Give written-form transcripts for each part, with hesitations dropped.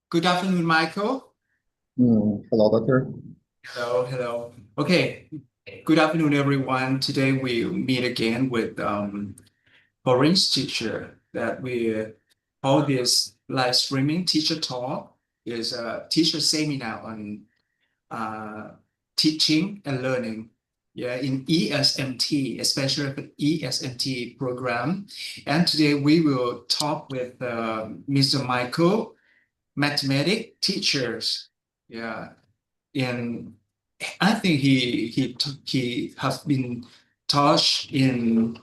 Good afternoon, Michael. Hello, doctor. Hello. Okay. Good afternoon, everyone. Today we meet again with Orange teacher that we hold this live streaming teacher talk is a teacher seminar on uh, teaching and learning. Yeah, in ESMT, especially the ESMT program. And today we will talk with Mr. Michael, mathematics teachers. Yeah, in I think he has been taught in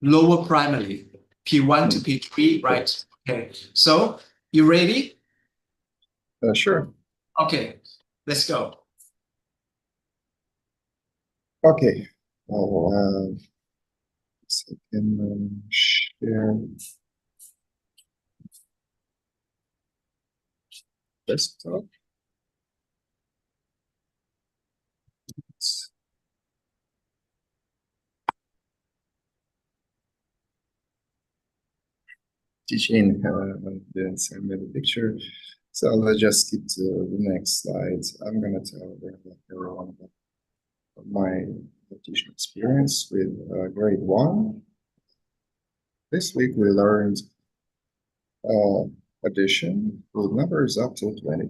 lower primary, P1 to Hmm, P3, Sure. right? Okay, so you ready? Sure. Okay, let's go. Okay. I'll second share desktop. Teaching then send me the picture. So let's just skip to the next slide. I'm gonna tell everyone about my teaching experience with grade one. This week we learned uh, addition with numbers up to 20.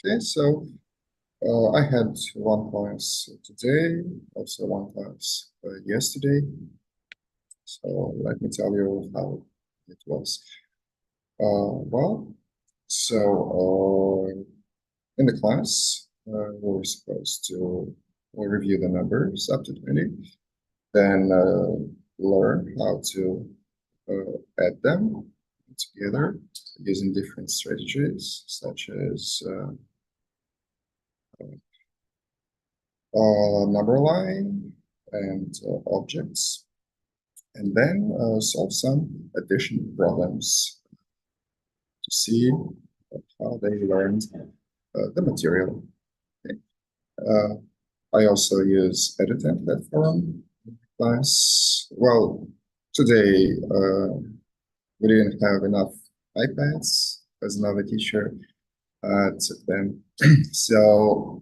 Okay, so I had one class today, also one class yesterday. So let me tell you how it was. Well, so in the class, we were supposed to review the numbers up to 20, then learn how to add them together using different strategies, such as number line and objects, and then solve some addition problems to see how they learned the material. Okay. I also use editing platform class. Well, today we didn't have enough iPads as another teacher took them. So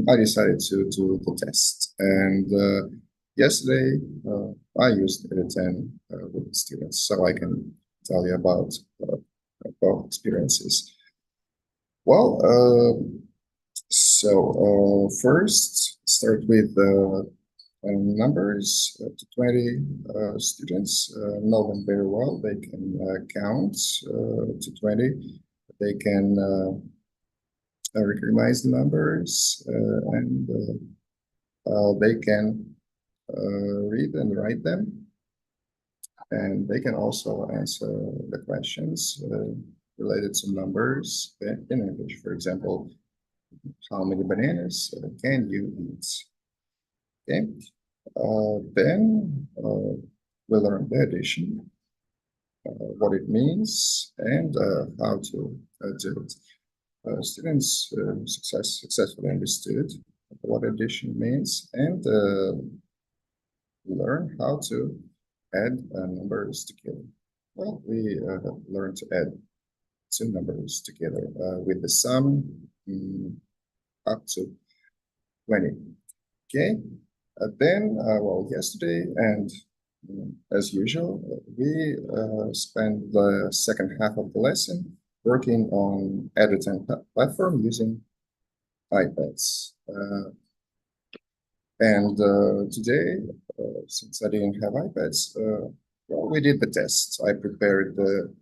I decided to do the test. And yesterday, I used Edit10 with the students, so I can tell you about experiences. Well, first, start with numbers to 20 students. Know them very well. They can count to 20. They can recognize the numbers and they can read and write them, and they can also answer the questions related to numbers in English. For example, how many bananas can you eat? Okay. Then we learn the addition, what it means, and how to do it. Students successfully understood what addition means and learn how to add numbers together. Well, we learned to add two numbers together with the sum up to 20. Okay, well, yesterday and as usual, we spent the second half of the lesson working on editing platform using iPads. And today, since I didn't have iPads, well, we did the test. I prepared the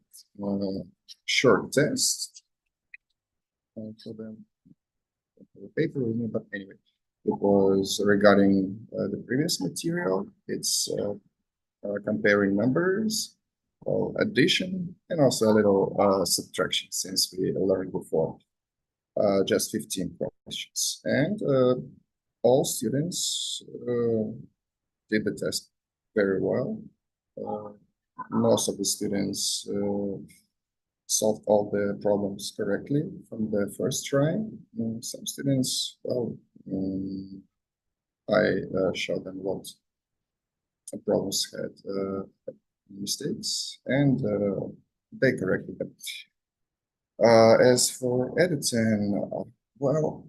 short test for the paper with me, but anyway, it was regarding the previous material. It's comparing numbers, addition, and also a little subtraction, since we learned before. Just 15 questions. And all students did the test very well. Most of the students solved all the problems correctly from the first try. Some students, well, I showed them what the problems had. mistakes, and they corrected them. As for editing, well,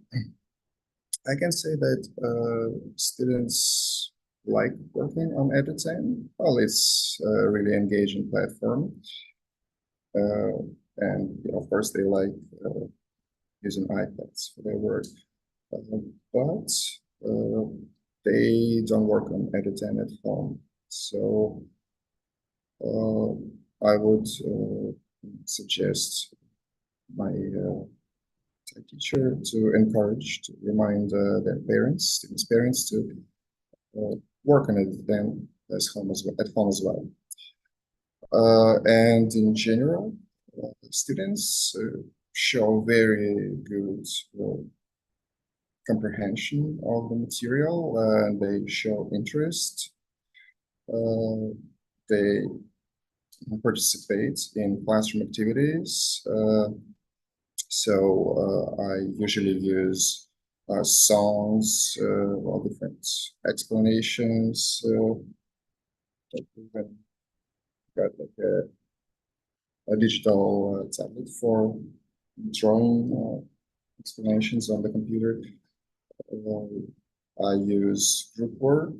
I can say that students like working on editing. Well, it's a really engaging platform. And of course, they like using iPads for their work. But they don't work on editing at home. So I would suggest my teacher to encourage, to remind their parents, students' parents, to work on it then at home as well. And in general, students show very good comprehension of the material, and they show interest. They participate in classroom activities. So I usually use songs or different explanations. Even got like a digital tablet for drawing explanations on the computer. I use group work,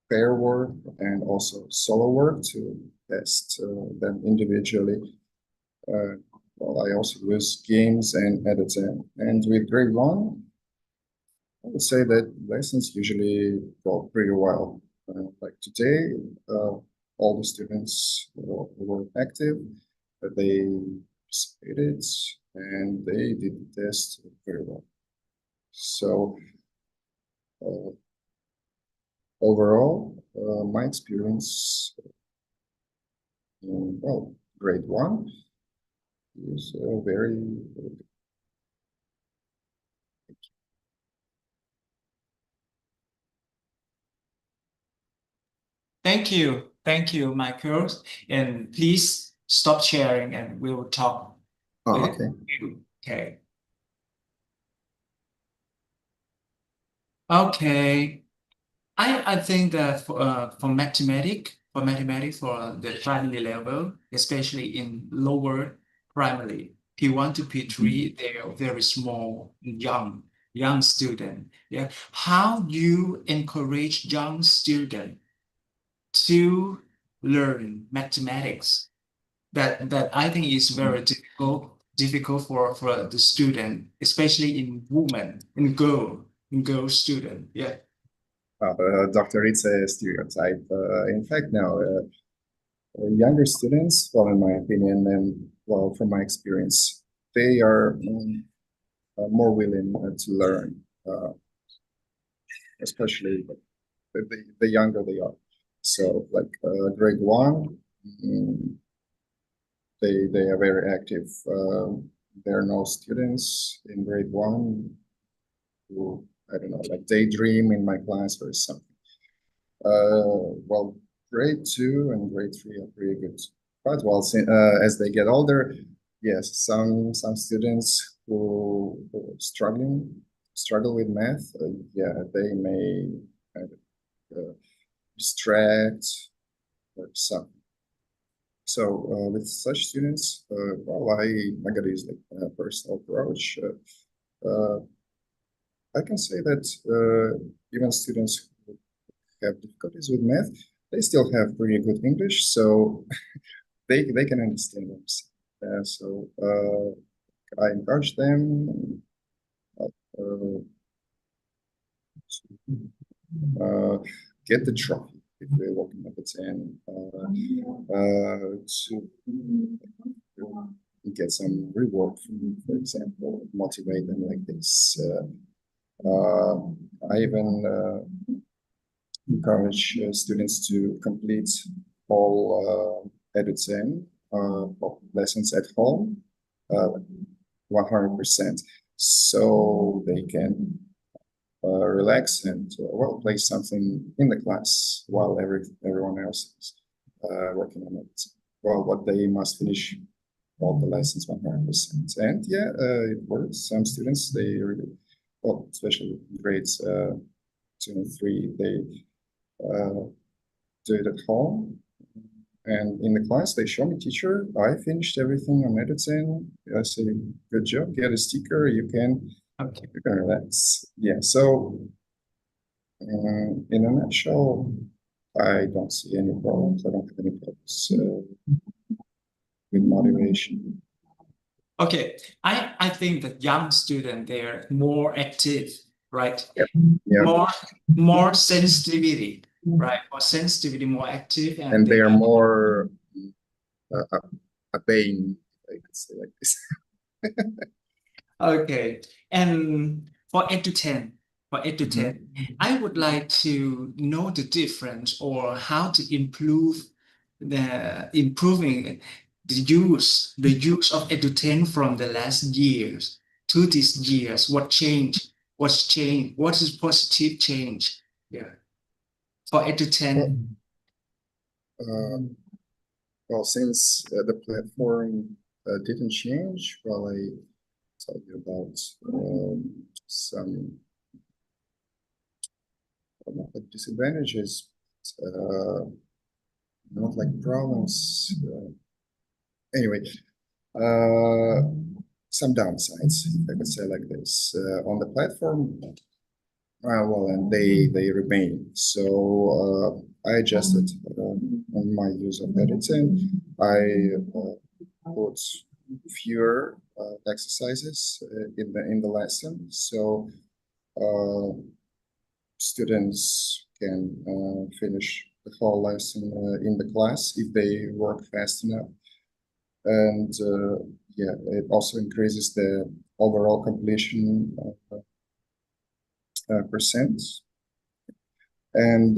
pair work, and also solo work to test them individually. Well, I also use games and editing. And with grade one, I would say that lessons usually go pretty well. Like today, all the students were active, but they participated and they did the test very well. So overall, my experience in, well, grade one is very good. Thank you, Michael. And please stop sharing, and we will talk Oh, with okay. you. Okay. Okay. I think that for mathematics for the primary level, especially in lower primary, P1 to P3, they are very small, young student. Yeah. How you encourage young student to learn mathematics? That I think is very difficult for the student, especially in women, in girl student. Yeah. Doctor, it's a stereotype. In fact, no, younger students, well, in my opinion, and well, from my experience, they are more willing to learn, especially the younger they are. So, like grade one, mm, they are very active. There are no students in grade one who, I don't know, like daydream in my class or something. Well, grade two and grade three are pretty good. But well, as they get older, yes, some students who struggle with math, yeah, they may kind of distract or something. So with such students, well, I gotta use like a personal approach. I can say that even students who have difficulties with math, they still have pretty good English, so they can understand them. So I encourage them uh, to get the trophy if they're working at the 10, to get some reward from, for example, motivate them like this. I even encourage students to complete all editing lessons at home 100%, so they can relax and well play something in the class while everyone else is working on it. Well, what they must finish all the lessons 100%, and yeah, it works. Some students they really well, especially grades 2 and 3, they do it at home And in the class, they show me, teacher, I finished everything on editing. I say, good job, get a sticker, you can relax. Yeah, so in a nutshell, I don't see any problems. I don't have any problems with motivation. Okay, I think that young students, they're more active, right? Yeah, More sensitivity, right? More sensitivity, more active, and and they they are more uh, obeying, I could say like this. okay. And for 8 to 10, for 8 to 10, I would like to know the difference or how to improve improving the use of 8 to 10 from the last years to these years. What changed? What's changed? What is positive change? Yeah. For 8 to 10. Well, since the platform didn't change, well, I tell you about some not like disadvantages, not like problems. Anyway, uh, some downsides, if I could say like this. On the platform, well, and they remain. So I adjusted on my use of editing. I put fewer exercises in the lesson, so students can finish the whole lesson in the class if they work fast enough. And yeah, it also increases the overall completion percent. And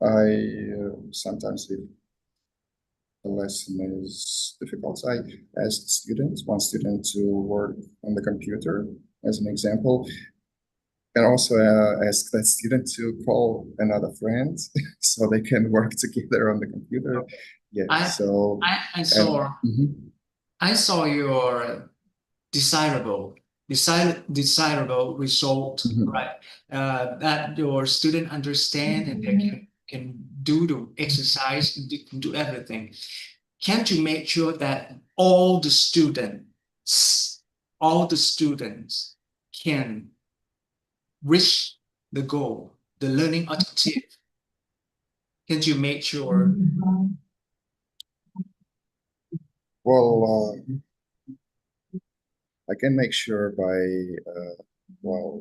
I sometimes, if the lesson is difficult, I ask students, one student to work on the computer as an example, and also ask that student to call another friend so they can work together on the computer. Yeah, I so I and saw I saw your desirable result, mhm. right? That your student understand and they can do the exercise, and they can do everything. Can't you make sure that all the students can reach the goal, the learning objective? Can't you make sure? Well, I can make sure by well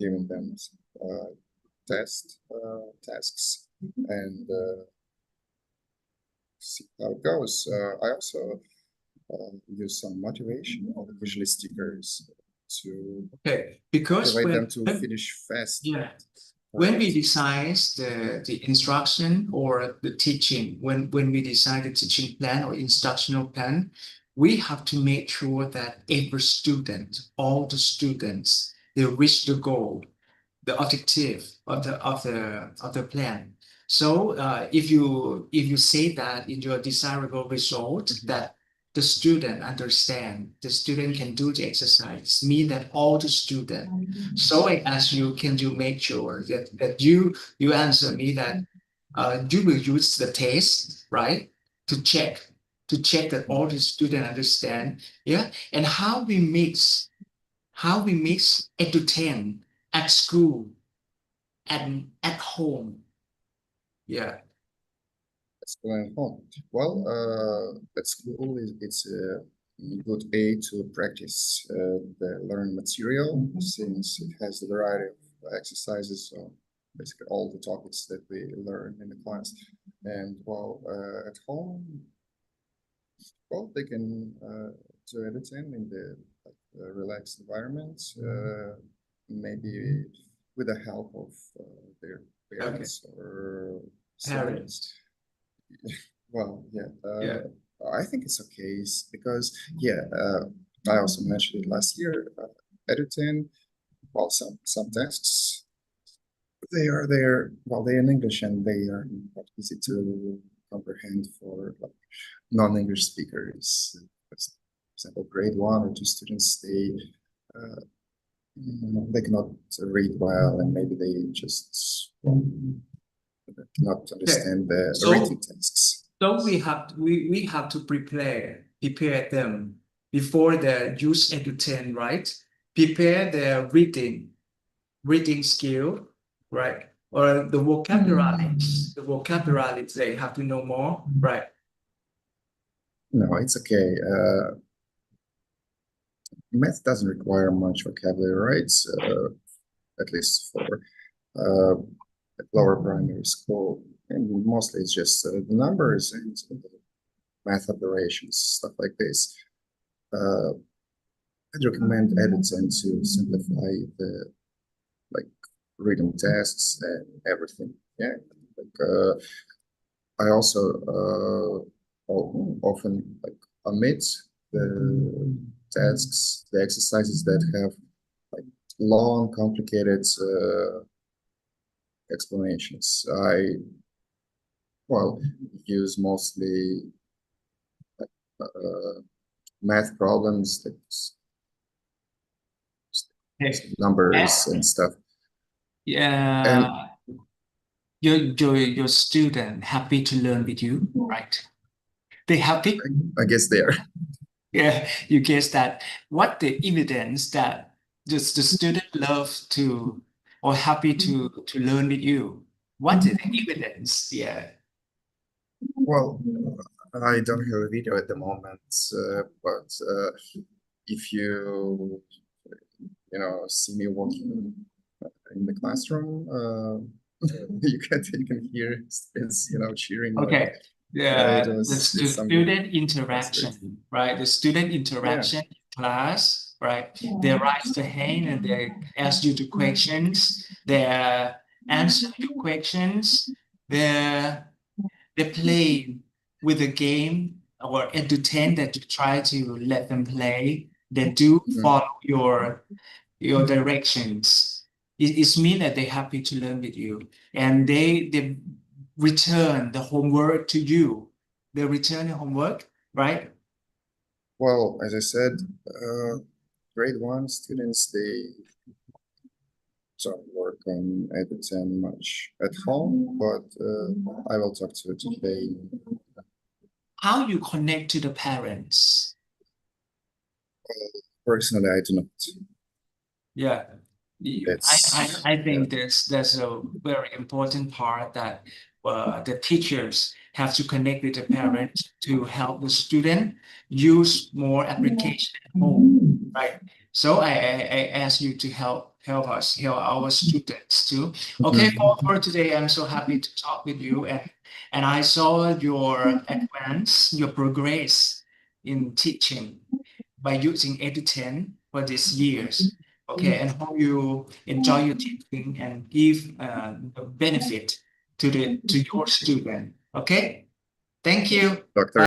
giving them tasks and see how it goes. I also use some motivation or visually stickers to Okay, because motivate them to finish fast. yeah, when we Perfect. decide the instruction or the teaching, when we decide the teaching plan or instructional plan, we have to make sure that every student, all the students, they reach the goal, the objective of the plan. So if you say that in your desirable result that the student understand, the student can do the exercise, mean that all the student. So I ask you, can you make sure that you answer me that you will use the test, right, to check that all the student understand, yeah, and how we mix 8 to 10 at school and at home. Yeah. Let's go at home. Well, at school it's a good aid to practice the learned material since it has the variety of exercises. So basically all the topics that we learn in the class. And well, at home, well, they can do editing in the relaxed environment, maybe with the help of their Okay. parents or Parents. siblings. Well, yeah, Yeah. I think it's okay because, yeah, I also mentioned it last year, editing, well, some tasks, they are there, well, they're in English and they are not easy to comprehend for like, non-English speakers. For example, grade 1 or 2 students, they cannot read well and maybe they just well, cannot understand the So written tasks. so we have to prepare them before the use Edu10, right? Prepare their reading skill, right? Or the vocabularies they have to know more, right? No, it's okay. Math doesn't require much vocabulary, right? At least for lower primary school. And mostly it's just the numbers and math operations, stuff like this. I'd recommend Edison to simplify the like reading tests and everything. Yeah, like I also often like omit the tasks, the exercises that have like long, complicated explanations. Well, use mostly uh, math problems, like Okay. numbers and stuff. And Yeah, your student happy to learn with you, right? They happy? I guess there. Yeah, you guess that. What the evidence that the student love to or happy to learn with you? What is the evidence? Yeah. Well, I don't have a video at the moment, but if see me walking in the classroom, you can hear students, cheering. Okay. The It's something. student That's great. interaction, right? The student Yeah. interaction in class, right? They raise their hand and they ask you the questions. They answer your questions. They they play with a game or entertain that you try to let them play. They do Mhm. follow your directions. It means that they're happy to learn with you, and they return the homework to you. They return the homework, right? Well, as I said, grade one students, they don't work on Edison much at home, but I will talk to today. How you connect to the parents? Personally, I do not. Yeah. It's I yeah. think there's a very important part that the teachers have to connect with the parents to help the student use more application at home, right? So I ask you to help us, help our students too. Okay, Mhm. for today, I'm so happy to talk with you, and I saw your advance, your progress in teaching by using Edu10 for these years. Okay, and how you enjoy your teaching and give the benefit to your student. Okay, thank you. Dr.